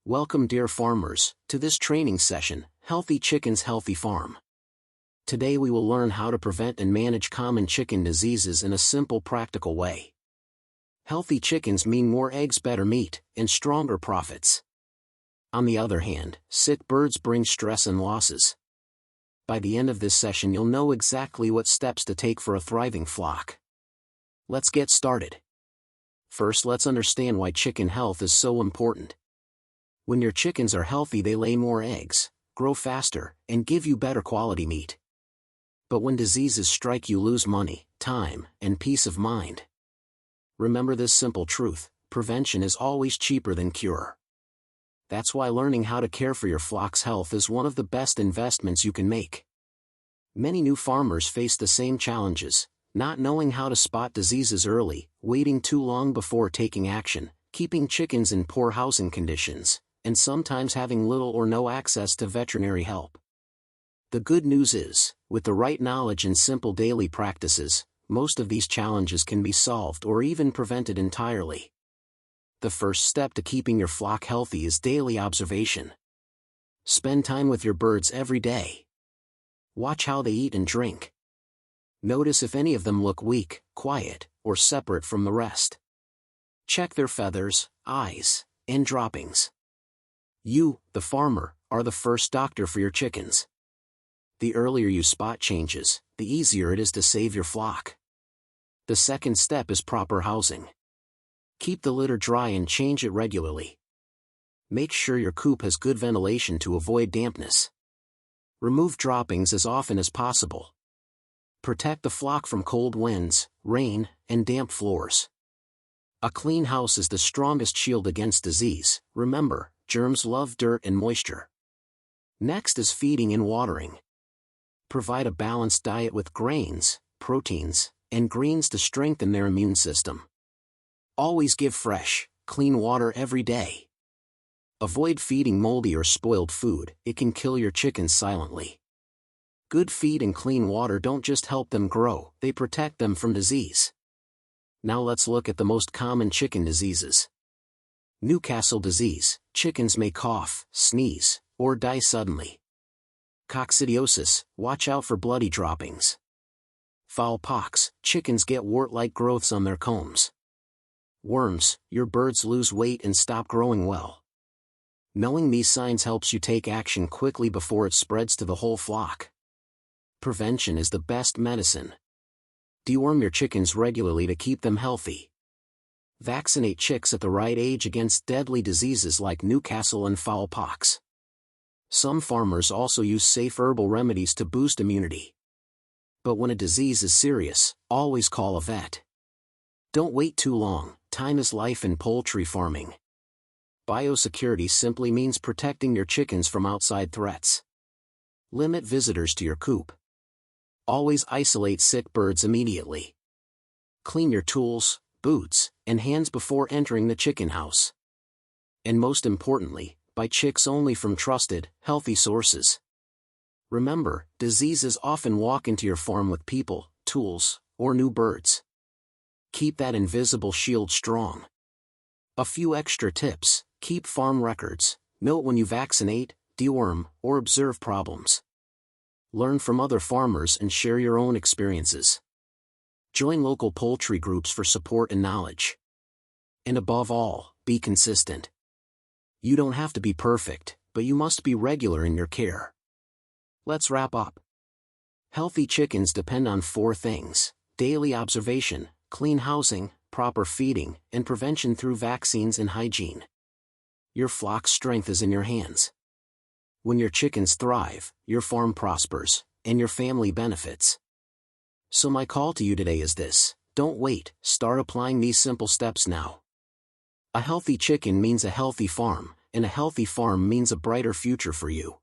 Welcome, dear farmers, to this training session, Healthy Chickens Healthy Farm. Today we will learn how to prevent and manage common chicken diseases in a simple, practical way. Healthy chickens mean more eggs, better meat, and stronger profits. On the other hand, sick birds bring stress and losses. By the end of this session you'll know exactly what steps to take for a thriving flock. Let's get started. First, let's understand why chicken health is so important. When your chickens are healthy, they lay more eggs, grow faster, and give you better quality meat. But when diseases strike, you lose money, time, and peace of mind. Remember this simple truth: prevention is always cheaper than cure. That's why learning how to care for your flock's health is one of the best investments you can make. Many new farmers face the same challenges: not knowing how to spot diseases early, waiting too long before taking action, keeping chickens in poor housing conditions, and sometimes having little or no access to veterinary help. The good news is, with the right knowledge and simple daily practices, most of these challenges can be solved or even prevented entirely. The first step to keeping your flock healthy is daily observation. Spend time with your birds every day. Watch how they eat and drink. Notice if any of them look weak, quiet, or separate from the rest. Check their feathers, eyes, and droppings. You, the farmer, are the first doctor for your chickens. The earlier you spot changes, the easier it is to save your flock. The second step is proper housing. Keep the litter dry and change it regularly. Make sure your coop has good ventilation to avoid dampness. Remove droppings as often as possible. Protect the flock from cold winds, rain, and damp floors. A clean house is the strongest shield against disease. Remember, germs love dirt and moisture. Next is feeding and watering. Provide a balanced diet with grains, proteins, and greens to strengthen their immune system. Always give fresh, clean water every day. Avoid feeding moldy or spoiled food; it can kill your chickens silently. Good feed and clean water don't just help them grow, they protect them from disease. Now let's look at the most common chicken diseases. Newcastle disease: chickens may cough, sneeze, or die suddenly. Coccidiosis: watch out for bloody droppings. Fowl pox: chickens get wart-like growths on their combs. Worms: your birds lose weight and stop growing well. Knowing these signs helps you take action quickly before it spreads to the whole flock. Prevention is the best medicine. Deworm your chickens regularly to keep them healthy. Vaccinate chicks at the right age against deadly diseases like Newcastle and fowl pox. Some farmers also use safe herbal remedies to boost immunity. But when a disease is serious, always call a vet. Don't wait too long; time is life in poultry farming. Biosecurity simply means protecting your chickens from outside threats. Limit visitors to your coop. Always isolate sick birds immediately. Clean your tools, boots, and hands before entering the chicken house. And most importantly, buy chicks only from trusted, healthy sources. Remember, diseases often walk into your farm with people, tools, or new birds. Keep that invisible shield strong. A few extra tips: keep farm records, note when you vaccinate, deworm, or observe problems. Learn from other farmers and share your own experiences. Join local poultry groups for support and knowledge. And above all, be consistent. You don't have to be perfect, but you must be regular in your care. Let's wrap up. Healthy chickens depend on 4 things: daily observation, clean housing, proper feeding, and prevention through vaccines and hygiene. Your flock's strength is in your hands. When your chickens thrive, your farm prospers, and your family benefits. So my call to you today is this: don't wait, start applying these simple steps now. A healthy chicken means a healthy farm, and a healthy farm means a brighter future for you.